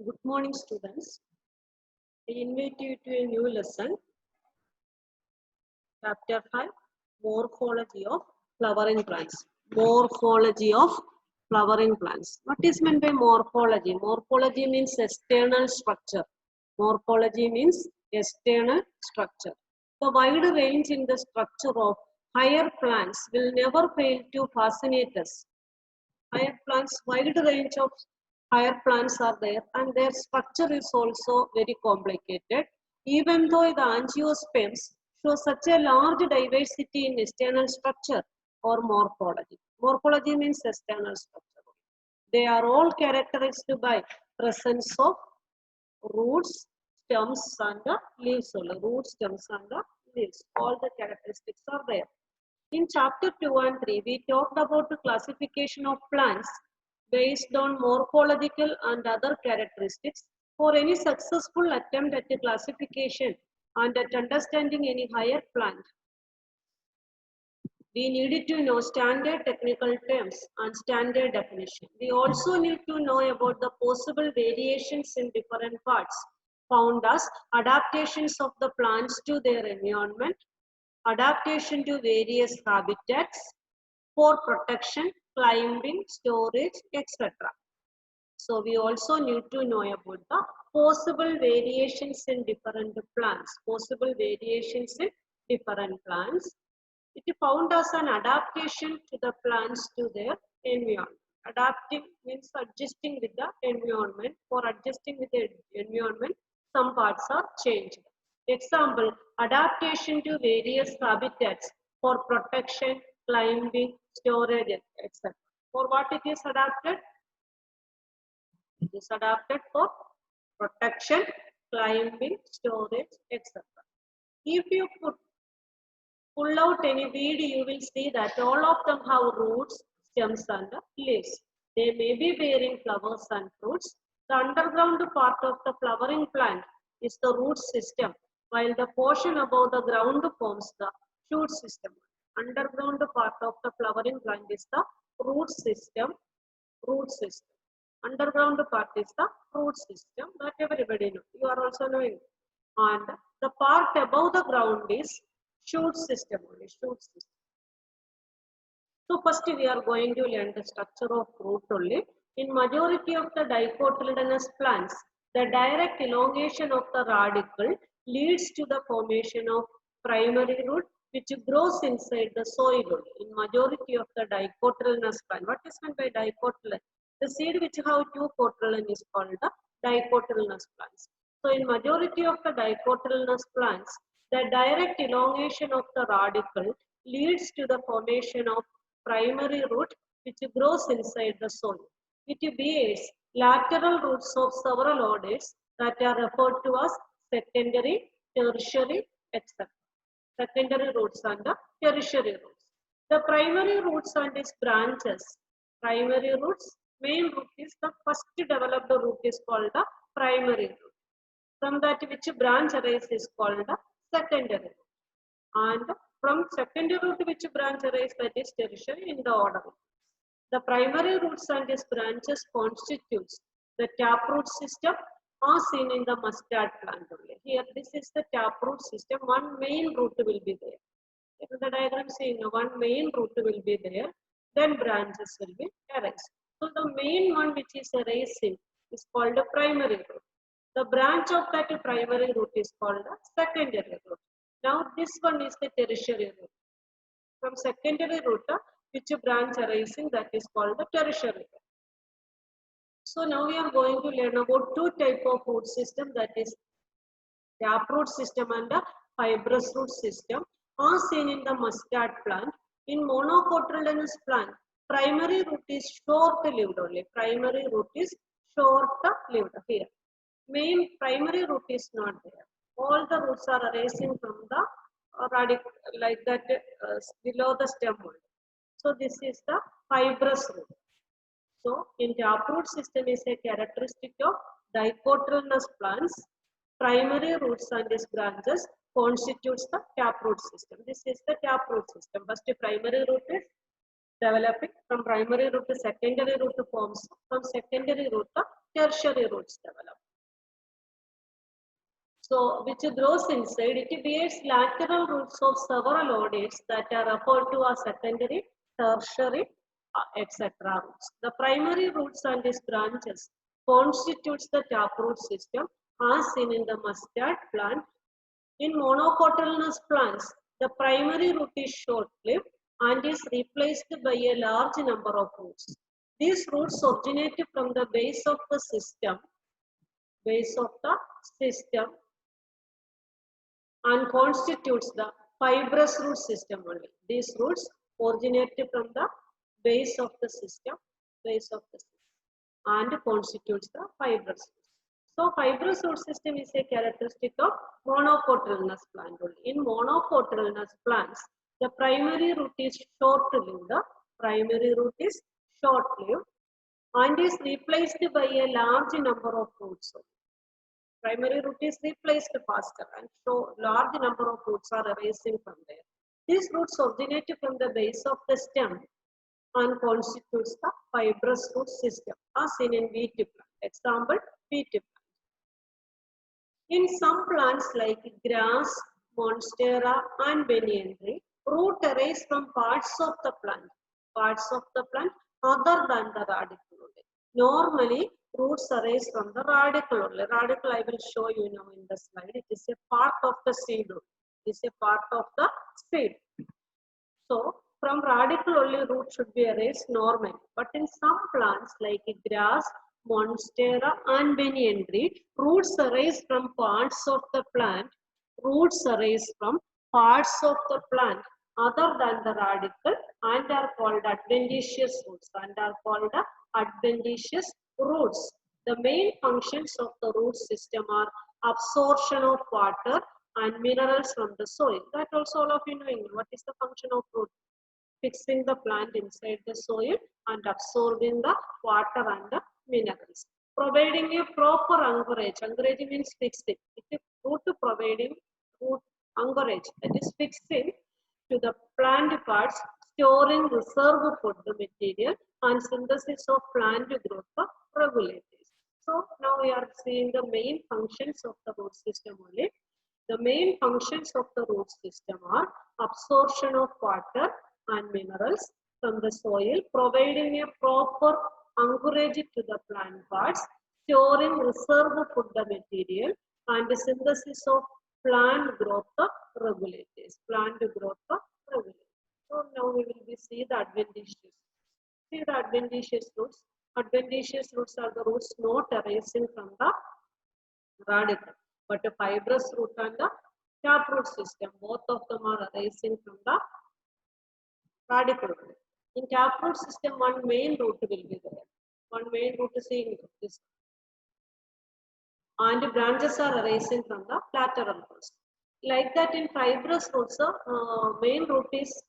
Good morning, students. I invite you to a new lesson, Chapter 5, Morphology of Flowering Plants. Morphology of flowering plants. What is meant by morphology? Morphology means external structure. Morphology means external structure. The wide range in the structure of higher plants will never fail to fascinate us. Higher plants, wide range of higher plants are there, and their structure is also very complicated. Even though the angiosperms show such a large diversity in external structure or morphology. Morphology means external structure. They are all characterized by presence of roots, stems, and the leaves. Roots, stems, and the leaves. All the characteristics are there. In chapter 2 and 3, we talked about the classification of plants based on morphological and other characteristics. For any successful attempt at a classification and at understanding any higher plant, we needed to know standard technical terms and standard definition. We also need to know about the possible variations in different parts found as adaptations of the plants to their environment, adaptation to various habitats, for protection, climbing, storage, etc. So we also need to know about the possible variations in different plants. Possible variations in different plants. It is found as an adaptation to the plants to their environment. Adapting means adjusting with the environment. For adjusting with the environment, some parts are changed. Example, adaptation to various habitats for protection, climbing, storage, etc. For what it is adapted? It is adapted for protection, climbing, storage, etc. If you pull out any weed, you will see that all of them have roots, stems, and leaves. They may be bearing flowers and fruits. The underground part of the flowering plant is the root system, while the portion above the ground forms the shoot system. Underground part of the flowering plant is the root system. Root system. Underground part is the root system that everybody knows. You are also knowing. And the part above the ground is shoot system only. Shoot system. So first we are going to learn the structure of root only. In majority of the dicotyledonous plants, the direct elongation of the radicle leads to the formation of primary root, which grows inside the soil only. In majority of the dicotyledonous plant, what is meant by dicotyledon? The seed which have two cotyledon is called the dicotyledonous plants. So in majority of the dicotyledonous plants, the direct elongation of the radicle leads to the formation of primary root which grows inside the soil. It bears lateral roots of several orders that are referred to as secondary, tertiary, etc. Secondary roots and the tertiary roots. The primary roots and its branches. Primary roots, main root is the first developed root is called the primary root. From that which branch arises is called the secondary root. And from secondary root which branch arises, that is tertiary in the order. The primary roots and its branches constitutes the taproot system as seen in the mustard plant only. Here this is the taproot system. One main root will be there. In the diagram seeing one main root will be there, then branches will be arising. So the main one which is arising is called a primary root. The branch of that primary root is called a secondary root. Now this one is the tertiary root. From secondary root, which branch arising, that is called the tertiary root. So now we are going to learn about two type of root system, that is taproot system and the fibrous root system, as seen in the mustard plant. In monocotyledonous plant, primary root is short-lived only. Primary root is short-lived here. Main primary root is not there. All the roots are arising from the radical like that below the stem only. So this is the fibrous root. So in taproot system is a characteristic of dicotyledonous plants. Primary roots and its branches constitutes the taproot system. This is the taproot system. First primary root is developing, from primary root to secondary root forms, from secondary root to tertiary roots develop. So, which grows inside, it bears lateral roots of several orders that are referred to as secondary, tertiary, etc. roots. The primary roots and its branches constitutes the taproot system as seen in the mustard plant. In monocotyledonous plants, the primary root is short-lived and is replaced by a large number of roots. These roots originate from the base of the system, and constitutes the fibrous root system only. These roots originate from the base of the system, and constitutes the fibrous root. So, fibrous root system is a characteristic of monocotyledonous plant only. In monocotyledonous plants, the primary root is short-lived. And is replaced by a large number of roots. Primary root is replaced faster, and so large number of roots are arising from there. These roots originate from the base of the stem and constitutes the fibrous root system, as seen in wheat plant. Example, wheat plant. In some plants like grass, monstera, and banyan tree, root arise from parts of the plant other than the radicle only. Normally, roots arise from the radicle only. Radicle I will show you now in the slide. It is a part of the seed root. So, from radicle only root should be arised normally. But in some plants like grass, monstera, and banyan tree, roots arise from parts of the plant. Other than the radicle and are called adventitious roots. The main functions of the root system are absorption of water and minerals from the soil. That also all of you know. What is the function of root? Fixing the plant inside the soil and absorbing the water and the minerals. Providing a proper anchorage. Anchorage means fixing. It is root providing root anchorage, that is fixing to the plant parts, storing reserve food material, and synthesis of plant growth regulators. So now we are seeing the main functions of the root system only. The main functions of the root system are absorption of water and minerals from the soil, providing a proper anchorage to the plant parts, storing reserve food material, and the synthesis of plant growth regulators. So now we will see the adventitious. See the adventitious roots. Adventitious roots are the roots not arising from the radicle, but the fibrous root and the taproot system. Both of them are arising from the radicle. In taproot system, one main root will be there. One main root is in this. And the branches are arising from the lateral roots. Like that, in fibrous roots, main root is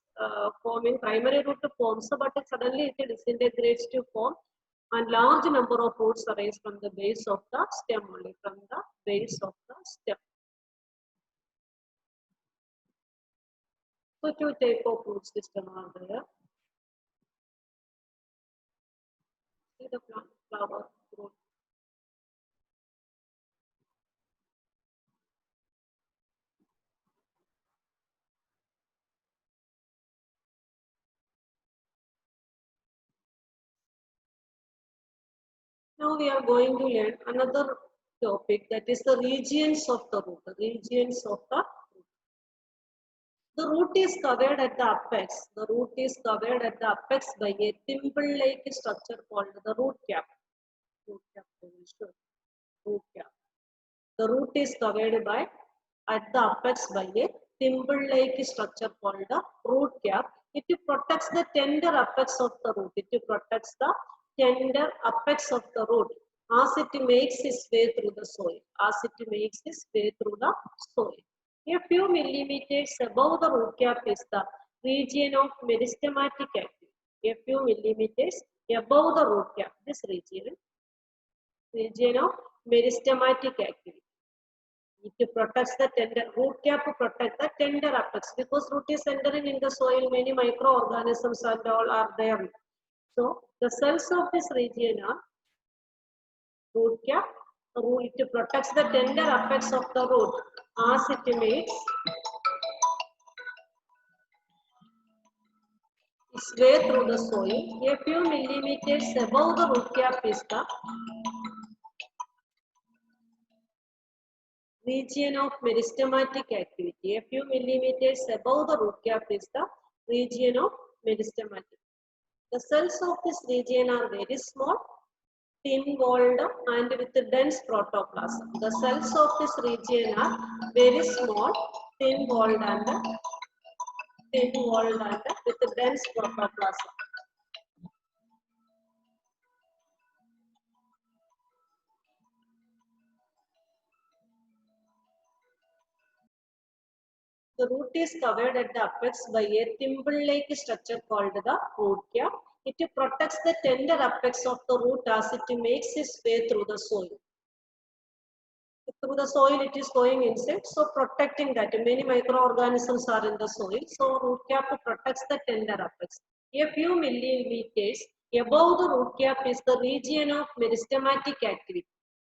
forming, primary root forms, but suddenly it disintegrates to form, and large number of roots arise from the base of the stem only, So two types of root system are there. See the plant, flower, root. Now we are going to learn another topic, that is the regions of the root. The root is covered at the apex. by a thimble-like structure called the root cap. The root is covered at the apex by a thimble-like structure called the root cap. It protects the tender apex of the root. As it makes its way through the soil. A few millimeters above the root cap is the region of meristematic activity. This region of meristematic activity. It protects the tender, root cap to protect the tender apex, because root is entering in the soil, many microorganisms and all are there. So the cells of this region are root cap. It protects the tender apex of the root as it makes its way through the soil. A few millimeters above the root cap is the region of meristematic activity. A few millimeters above the root cap is the region of meristematic. The cells of this region are very small, thin-walled and with dense protoplasm. The cells of this region are very small, thin-walled and with dense protoplasm. The root is covered at the apex by a thimble-like structure called the root cap. It protects the tender apex of the root as it makes its way through the soil. Through the soil it is going inside, so protecting that. Many microorganisms are in the soil, so root cap protects the tender apex. A few millimeters above the root cap is the region of meristematic activity.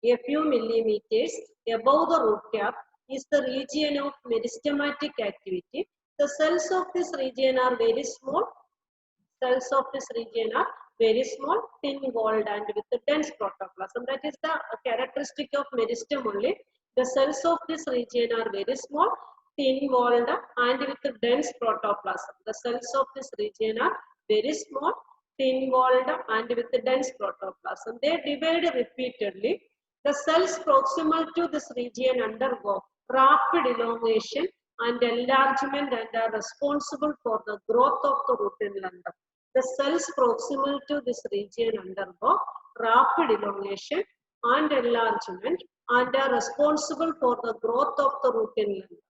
A few millimeters above the root cap is the region of meristematic activity. The cells of this region are very small. Cells of this region are very small, thin-walled and with a dense protoplasm. That is the characteristic of meristem only. The cells of this region are very small, thin-walled and with a dense protoplasm. The cells of this region are very small, thin-walled and with a dense protoplasm. They divide repeatedly. The cells proximal to this region undergo rapid elongation and enlargement and are responsible for the growth of the root inland. The cells proximal to this region undergo rapid elongation and enlargement and are responsible for the growth of the root inland.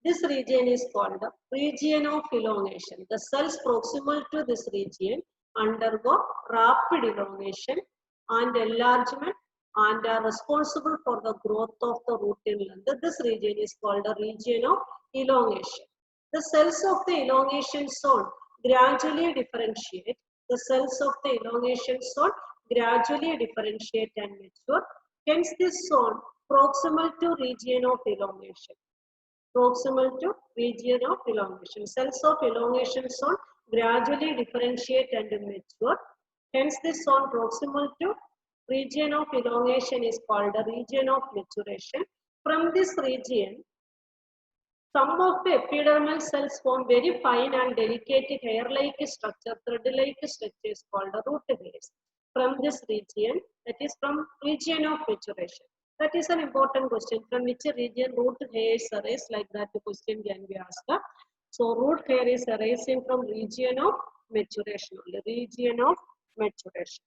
This region is called the region of elongation. The cells proximal to this region undergo rapid elongation and enlargement and are responsible for the growth of the root inland. This region is called the region of elongation. The cells of the elongation zone gradually differentiate. The cells of the elongation zone gradually differentiate and mature. Hence, this zone proximal to region of elongation. Proximal to region of elongation. Cells of elongation zone gradually differentiate and mature. Hence, this zone proximal to region of elongation is called the region of maturation. From this region, some of the epidermal cells form very fine and delicate hair-like structure, thread-like structure is called the root hairs. From this region, that is from region of maturation. That is an important question. From which region root hairs arise? Like that the question can be asked. So root hair is arising from region of maturation only. Region of maturation.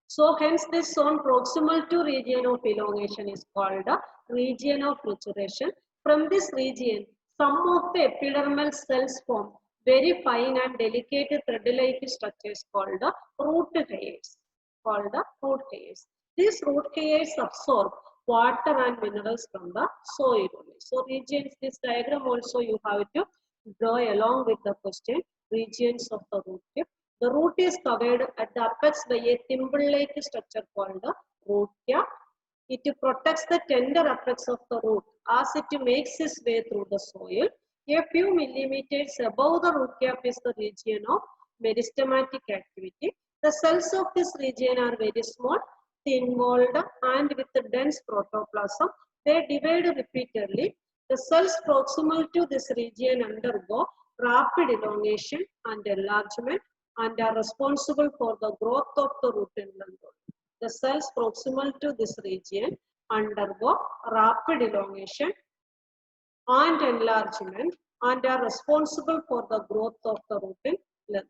So hence this zone proximal to region of elongation is called the region of maturation. From this region, some of the epidermal cells form very fine and delicate thread-like structures called the root hairs. These root hairs absorb water and minerals from the soil only. So regions, this diagram also you have to draw along with the question, regions of the root tip. The root is covered at the apex by a thimble-like structure called the root cap. It protects the tender apex of the root as it makes its way through the soil. A few millimeters above the root cap is the region of meristematic activity. The cells of this region are very small, thin-walled and with a dense protoplasm. They divide repeatedly. The cells proximal to this region undergo rapid elongation and enlargement and are responsible for the growth of the root inland. The cells proximal to this region undergo rapid elongation and enlargement and are responsible for the growth of the root inland.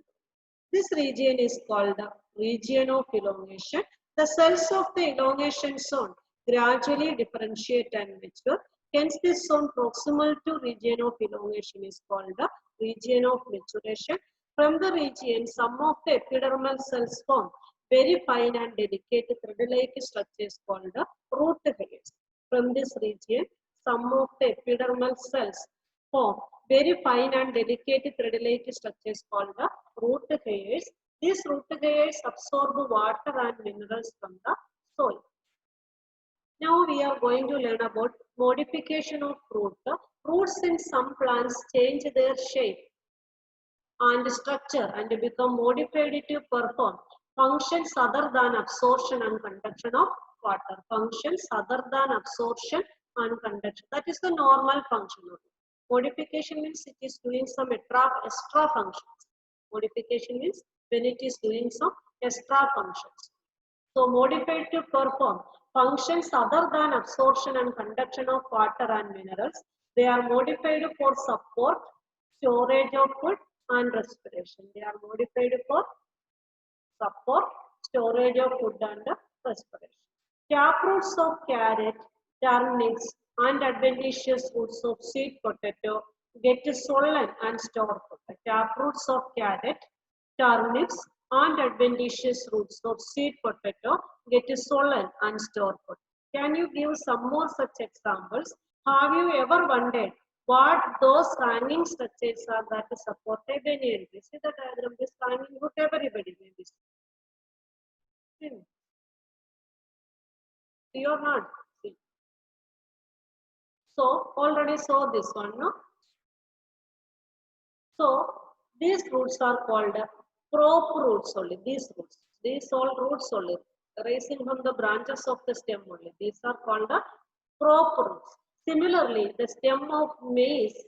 This region is called the region of elongation. The cells of the elongation zone gradually differentiate and mature. Hence, this zone proximal to region of elongation is called the region of maturation. From the region, some of the epidermal cells form very fine and delicate thread-like structures called the root hairs. From this region, some of the epidermal cells form very fine and delicate thread-like structures called the root hairs. These root layers absorb water and minerals from the soil. Now we are going to learn about modification of root. Roots in some plants change their shape and structure and become modified to perform functions other than absorption and conduction of water. Functions other than absorption and conduction. That is the normal function of it. Modification means it is doing some extra functions. Modification means when it is doing some extra functions. So modified to perform functions other than absorption and conduction of water and minerals. They are modified for support, storage of food and respiration. They are modified for support, storage of food and respiration. Taproots of carrot, turnips and adventitious roots of sweet potato get swollen and stored. Taproots of carrot, turnips and adventitious roots of sweet potato get swollen and stored. Can you give some more such examples? Have you ever wondered what those hanging structures are that support a banyan tree? See the diagram, this hanging root everybody may be seeing. See or not? See. So already saw this one, no? So these roots are called prop roots only. These all roots only, rising from the branches of the stem only. These are called prop roots. Similarly, the stem of maize,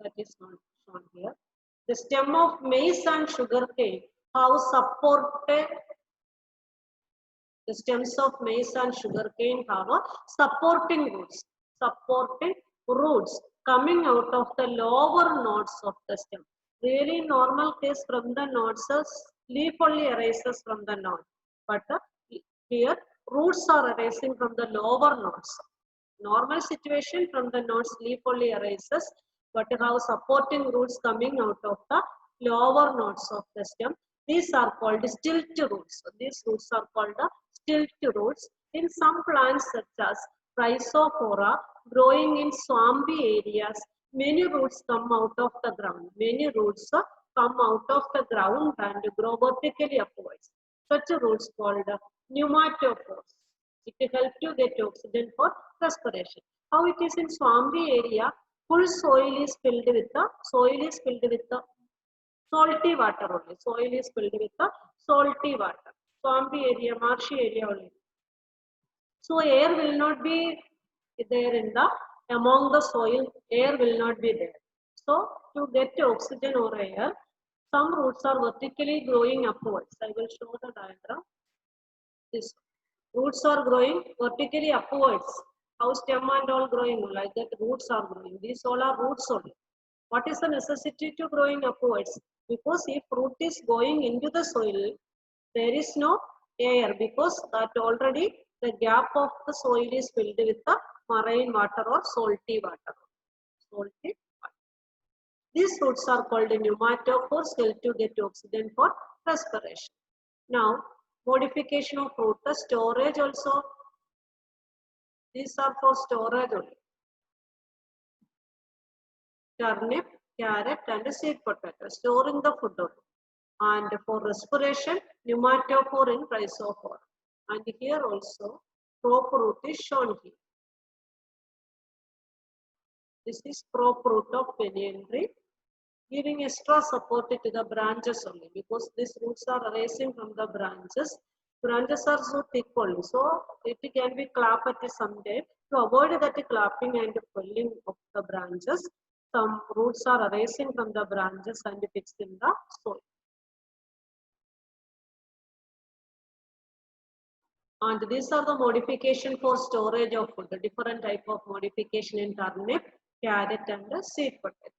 that is not shown here. The stem of maize and sugarcane have supported. The stems of maize and sugarcane have supporting roots coming out of the lower nodes of the stem. Really, in normal case, from the nodes, leaf only arises from the node. But here, roots are arising from the lower nodes. Normal situation, from the nodes, leaf only arises, but have supporting roots coming out of the lower nodes of the stem. These are called stilt roots. These roots are called stilt roots. In some plants such as Rhizophora growing in swampy areas, many roots come out of the ground. Many roots come out of the ground and grow vertically upwards. Such roots called pneumatophores. It helps to get oxygen for respiration. How it is in swampy area, full soil is filled with the salty water only. Soil is filled with the salty water. Swampy area, marshy area only. So air will not be there in the among the soil. Air will not be there. So to get oxygen or air, some roots are vertically growing upwards. I will show the diagram. This roots are growing vertically upwards. How stem and all growing like that? Roots are growing. These all are roots only. What is the necessity to growing upwards? Because if root is going into the soil, there is no air because that already the gap of the soil is filled with the marine water or salty water. Salty water. These roots are called pneumatophores, help to get oxygen for respiration. Now, modification of root, the storage also. These are for storage only. Turnip, carrot and sweet potato, storing the food only. And for respiration, pneumatophore in Rhizophora. And here also, prop root is shown here. This is prop root of banyan tree, giving extra support to the branches only because these roots are arising from the branches. Branches are so thick only, so it can be clapped at some time. To avoid that clapping and pulling of the branches, some roots are arising from the branches and fixed in the soil. And these are the modification for storage of food, the different type of modification in turnip, carrot and sweet potato.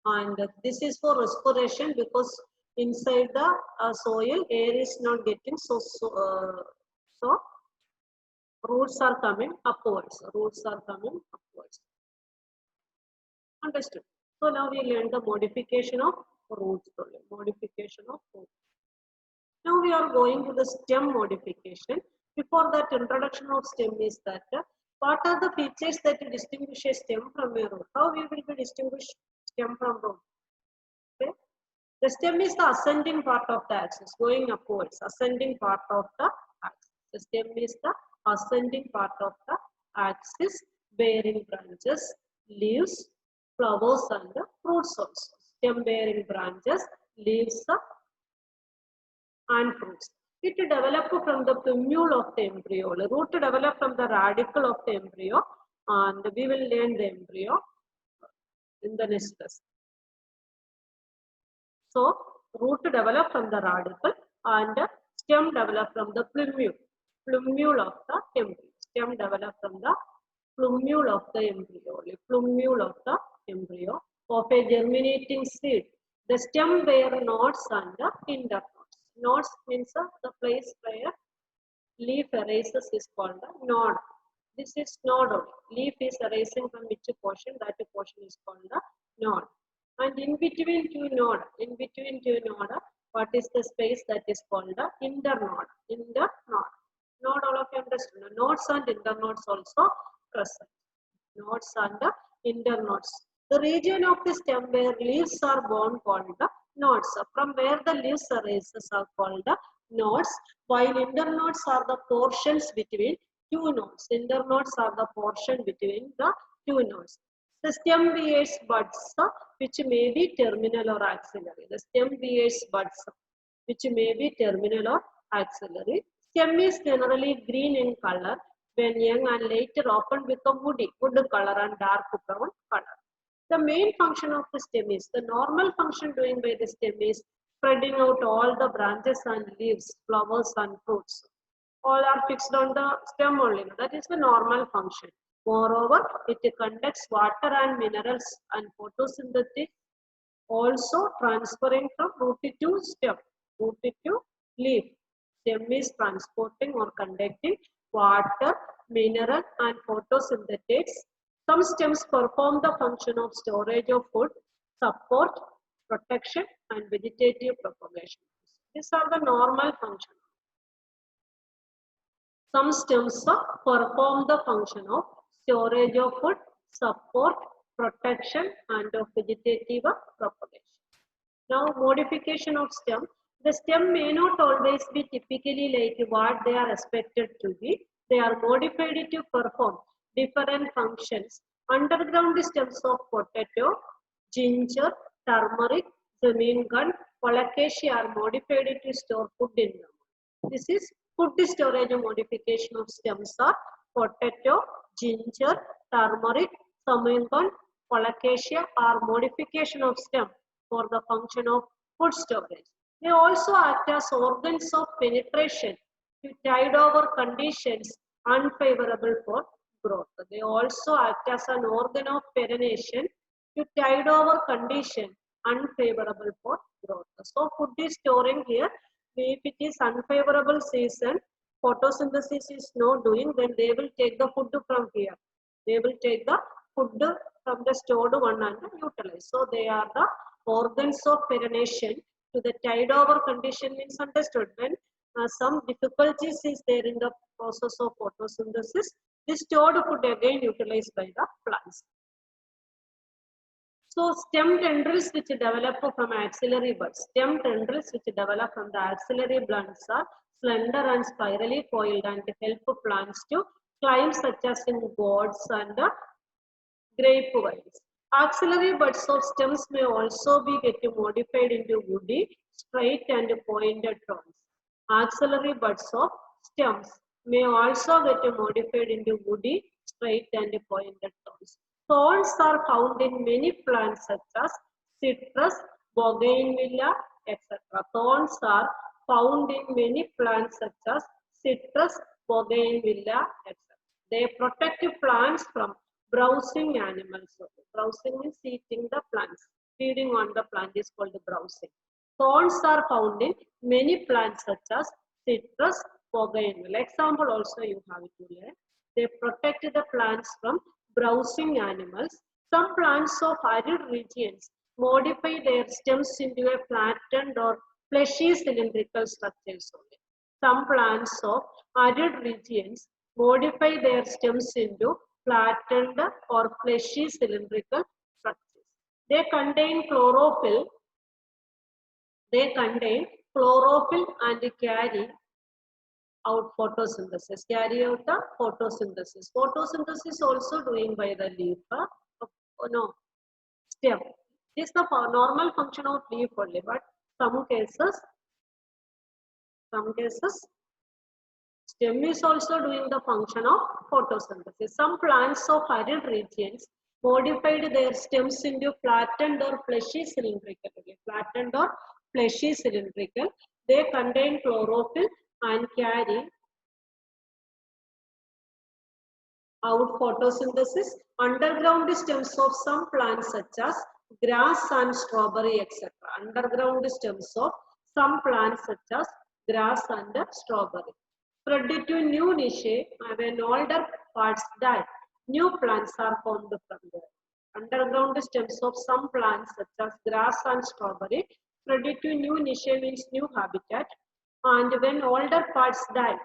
And this is for respiration because inside the soil air is not getting so roots are coming upwards. Roots are coming upwards. Understood. So now we learn the modification of roots. Modification of roots. Now we are going to the stem modification. Before that, introduction of stem is that what are the features that distinguish a stem from a root? How we will be distinguish stem from root? Okay. The stem is the ascending part of the axis, going upwards, ascending part of the axis. The stem is the ascending part of the axis, bearing branches, leaves, flowers and the fruits also. Stem bearing branches, leaves and fruits. It developed from the plumule of the embryo. The root developed from the radicle of the embryo, and we will learn the embryo in the next lesson. So, root developed from the radicle and stem developed from the plumule of the embryo. Stem developed from the plumule of the embryo of a germinating seed. The stem bear nodes and the internodes. Nodes means the place where leaf erases is called a node. This is node only. Leaf is erasing from which portion? That portion is called a node. And in between two node, what is the space? That is called the internode. Node, all of you understand. Nodes and internodes also present. Nodes and the internodes. The region of the stem where leaves are born called the nodes. From where the leaves erases are called the nodes, while internodes are the portions between two nodes. Internodes are the portion between the two nodes. The stem bears buds which may be terminal or axillary. The stem bears buds which may be terminal or axillary. Stem is generally green in color when young and later often become wood color and dark brown color. The main function of the stem is, the normal function doing by the stem is spreading out all the branches and leaves, flowers and fruits. All are fixed on the stem only. That is the normal function. Moreover, it conducts water and minerals and photosynthesis, also transferring from root to stem, root to leaf. Stem is transporting or conducting water, mineral and photosynthesis. Some stems perform the function of storage of food, support, protection and vegetative propagation. These are the normal functions. Some stems perform the function of storage of food, support, protection and of vegetative propagation. Now, modification of stem. The stem may not always be typically like what they are expected to be. They are modified to perform different functions. Underground stems of potato, ginger, turmeric, zamingand, colocasia are modified to store food in them. This is food storage modification of stems are potato, ginger, turmeric, zamingand, colocasia are modification of stem for the function of food storage. They also act as organs of penetration to tide over conditions unfavorable for growth. They also act as an organ of perenniation to tide over condition unfavorable for growth. So food is storing here. If it is unfavorable season, photosynthesis is not doing, then they will take the food from here. They will take the food from the stored one and utilize. So they are the organs of perenniation to the tide over condition means understood. When some difficulties is there in the process of photosynthesis, this stored food again utilized by the plants. So stem tendrils which develop from axillary buds. Stem tendrils which develop from the axillary buds are slender and spirally coiled and help plants to climb, such as in gourds and grapevines. Axillary buds of stems may also be modified into woody, straight and pointed thorns. Axillary buds of stems may also get modified into woody, straight and pointed thorns. Thorns are found in many plants such as citrus, bougainvillea, etc. Thorns are found in many plants such as citrus, bougainvillea, etc. They protect plants from browsing animals. Browsing means eating the plants. Feeding on the plant is called browsing. Thorns are found in many plants such as citrus, bougainvillea. Example also you have to learn. They protect the plants from browsing animals. Some plants of arid regions modify their stems into a flattened or fleshy cylindrical structures only. Some plants of arid regions modify their stems into flattened or fleshy cylindrical structures. They contain chlorophyll They contain chlorophyll and carry out photosynthesis, carry out the photosynthesis. Photosynthesis also doing by the leaf, no, stem. This is the normal function of leaf only, but some cases, stem is also doing the function of photosynthesis. Some plants of arid regions modified their stems into flattened or fleshy cylindrical. Flattened or fleshy cylindrical. They contain chlorophyll and carry out photosynthesis. Underground stems of some plants such as grass and strawberry, etc. Underground stems of some plants such as grass and strawberry. Spread to new niche when older parts die. New plants are formed from there. Underground stems of some plants such as grass and strawberry spread to new niche means new habitat. And when older parts die,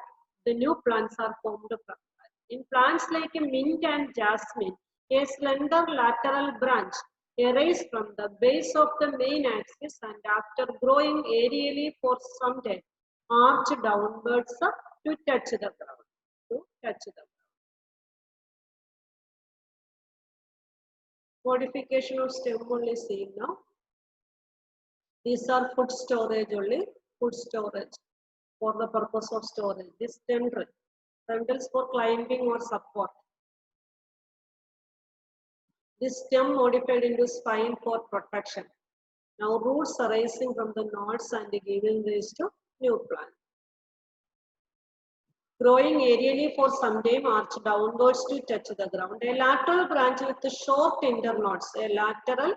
the new plants are formed from that. In plants like mint and jasmine, a slender lateral branch arises from the base of the main axis and after growing aerially for some time, arch downwards to touch the ground. Modification of stem only seen now. These are food storage only, food storage for the purpose of storage. This tendril, tendrils for climbing or support. This stem modified into spine for protection. Now roots arising from the nodes and giving rise to new plant. Growing aerially for some time, arch downwards to touch the ground. A lateral branch with short internodes. A lateral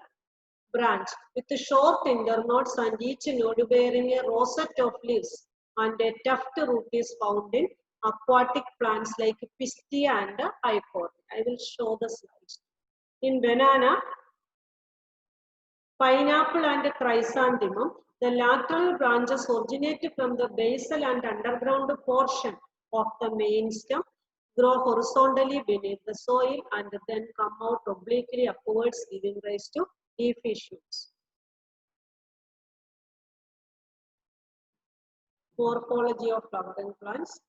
branch with short internodes and each node bearing a rosette of leaves and a tuft root is found in aquatic plants like Pistia and Icor. I will show the slides. In banana, pineapple and chrysanthemum, the lateral branches originate from the basal and underground portion of the main stem, grow horizontally beneath the soil and then come out obliquely upwards, giving rise to leafy shoots. Morphology of flowering plants.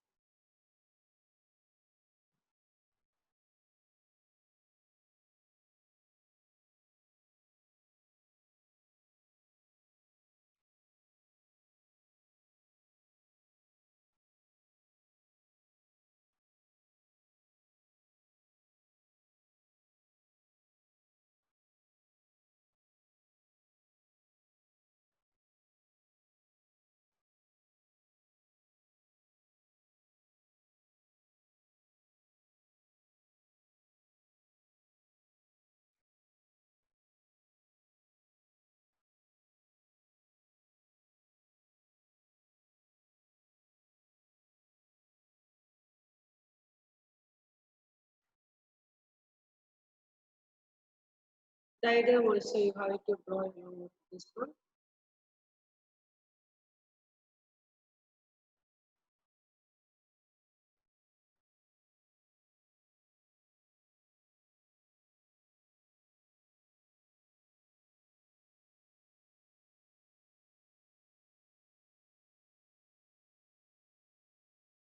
Diagram also you have to draw along with this one.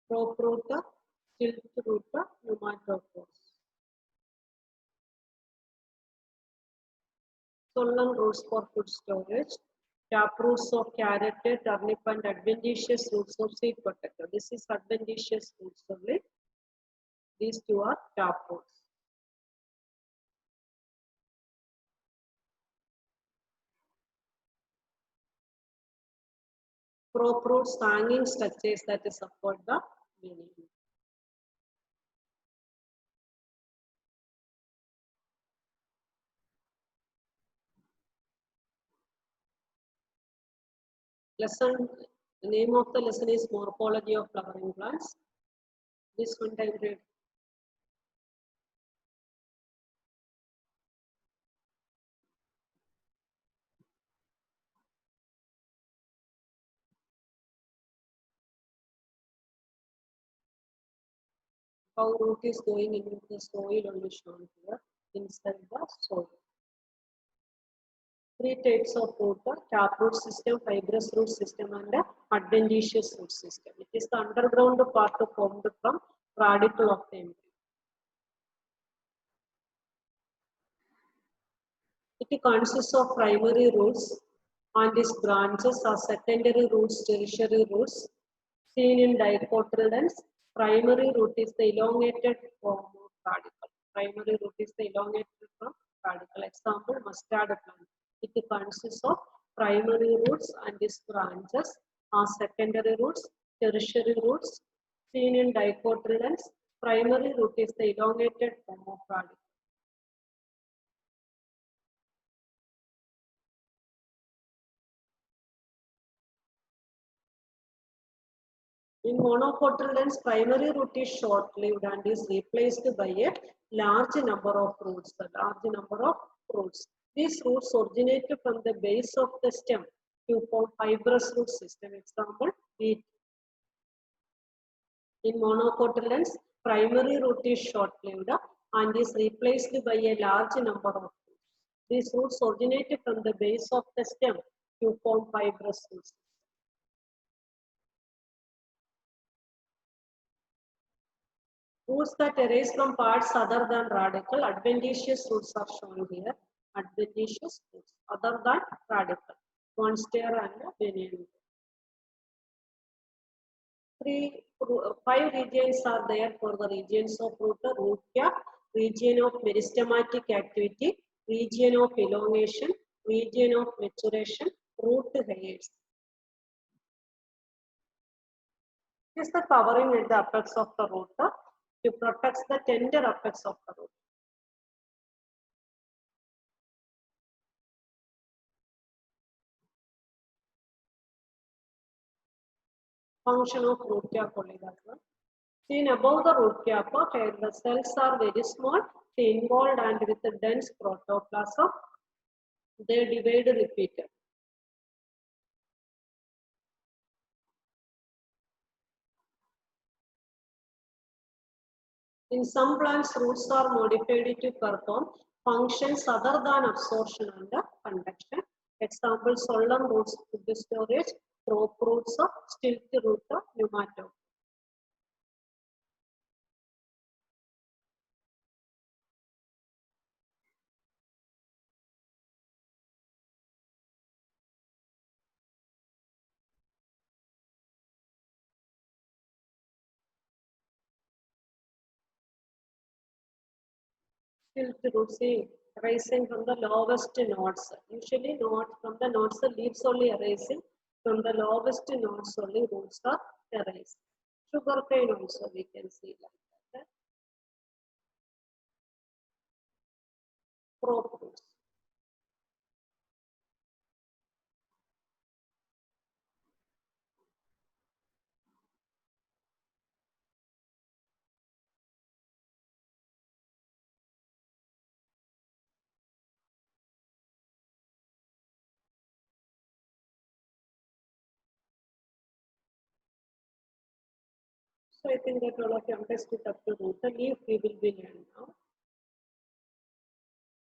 Crop root, tilt root, pneumatophores. Solan roots for food storage. Tap roots of carrot, turnip and adventitious roots of sweet potato. This is adventitious roots only. These two are tap roots. Crop roots, hanging structures that support the meaning. Lesson, the name of the lesson is Morphology of Flowering Plants. This one time read. How root is going into the soil only shown here, inside the soil. Three types of root: taproot system, fibrous root system, and adventitious root system. It is the underground part formed from radicle of the embryo. It consists of primary roots and its branches are secondary roots, tertiary roots. Seen in dicotyledons, primary root is the elongated form of radicle. Primary root is the elongated form radical. Example, mustard plant. It consists of primary roots and its branches are secondary roots, tertiary roots. Seen in dicotyledons, primary root is the elongated form of radical. In monocotyledons, primary root is short-lived and is replaced by a large number of roots. These roots originate from the base of the stem to form fibrous root system. Example, wheat. In monocotyledons, primary root is short-lived and is replaced by a large number of roots. These roots originate from the base of the stem to form fibrous roots. Roots that arise from parts other than radical, adventitious roots are shown here. Adventitious roots other than radical, Monstera and Benign. Five regions are there for the regions of root: root cap, region of meristematic activity, region of elongation, region of maturation, root hairs. This is the covering at the apex of the root to protect the tender apex of the root. Function of root cap only that one. Seen above the root cap, here the cells are very small, involved and with a dense protoplasm. They divide repeated. In some plants, roots are modified to perform functions other than absorption and conduction. Example, solemn roots, food storage, crop roots, stilt root, nematode. Stilt roots arising from the lowest nodes. Usually not from the nodes, the leaves only arising. From the lowest nodes only roots are arising. Sugar cane also we can see like that. Crop roots. So I think that all of you understood up to root. The leaf we will be learning now.